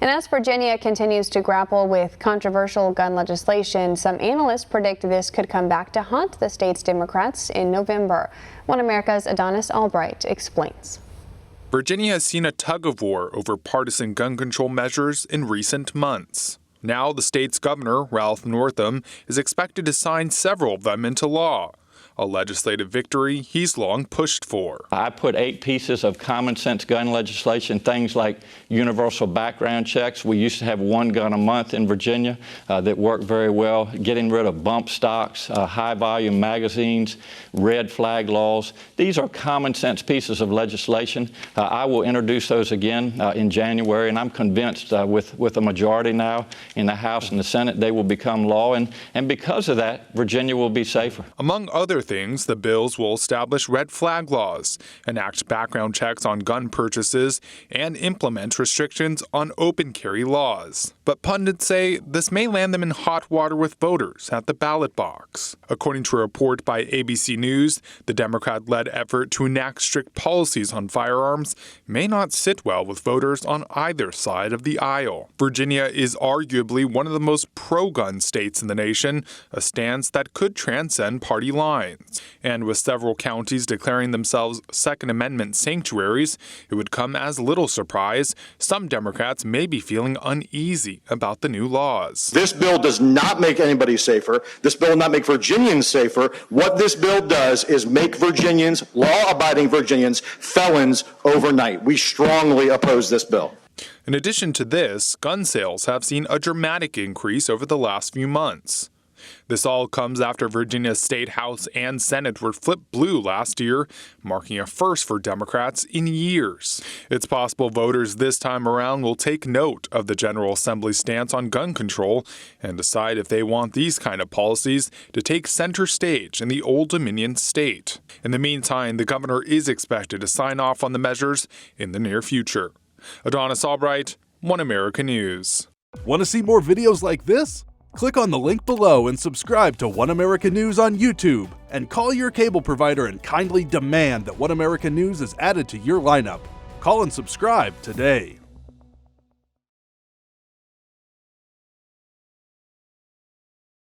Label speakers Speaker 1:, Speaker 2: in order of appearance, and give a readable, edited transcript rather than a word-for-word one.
Speaker 1: And as Virginia continues to grapple with controversial gun legislation, some analysts predict this could come back to haunt the state's Democrats in November. One America's Adonis Albright explains.
Speaker 2: Virginia has seen a tug-of-war over partisan gun control measures in recent months. Now the state's governor, Ralph Northam, is expected to sign several of them into law, a legislative victory he's long pushed for.
Speaker 3: I put 8 pieces of common sense gun legislation, things like universal background checks. We used to have 1 gun a month in Virginia that worked very well, getting rid of bump stocks, high volume magazines, red flag laws. These are common sense pieces of legislation. I will introduce those again in January, and I'm convinced with a majority now in the House and the Senate, they will become law, and because of that, Virginia will be safer.
Speaker 2: Among other things, the bills will establish red flag laws, enact background checks on gun purchases, and implement restrictions on open carry laws. But pundits say this may land them in hot water with voters at the ballot box. According to a report by ABC News, the Democrat-led effort to enact strict policies on firearms may not sit well with voters on either side of the aisle. Virginia is arguably one of the most pro-gun states in the nation, a stance that could transcend party lines. And with several counties declaring themselves Second Amendment sanctuaries, it would come as little surprise some Democrats may be feeling uneasy about the new laws.
Speaker 4: This bill does not make anybody safer. This bill will not make Virginians safer. What this bill does is make Virginians, law-abiding Virginians, felons overnight. We strongly oppose this bill.
Speaker 2: In addition to this, gun sales have seen a dramatic increase over the last few months. This all comes after Virginia's state House and Senate were flipped blue last year, marking a first for Democrats in years. It's possible voters this time around will take note of the General Assembly's stance on gun control and decide if they want these kind of policies to take center stage in the Old Dominion state. In the meantime, the governor is expected to sign off on the measures in the near future. Adonis Albright, One America News.
Speaker 5: Want to see more videos like this? Click on the link below and subscribe to One America News on YouTube, and call your cable provider and kindly demand that One America News is added to your lineup. Call and subscribe today.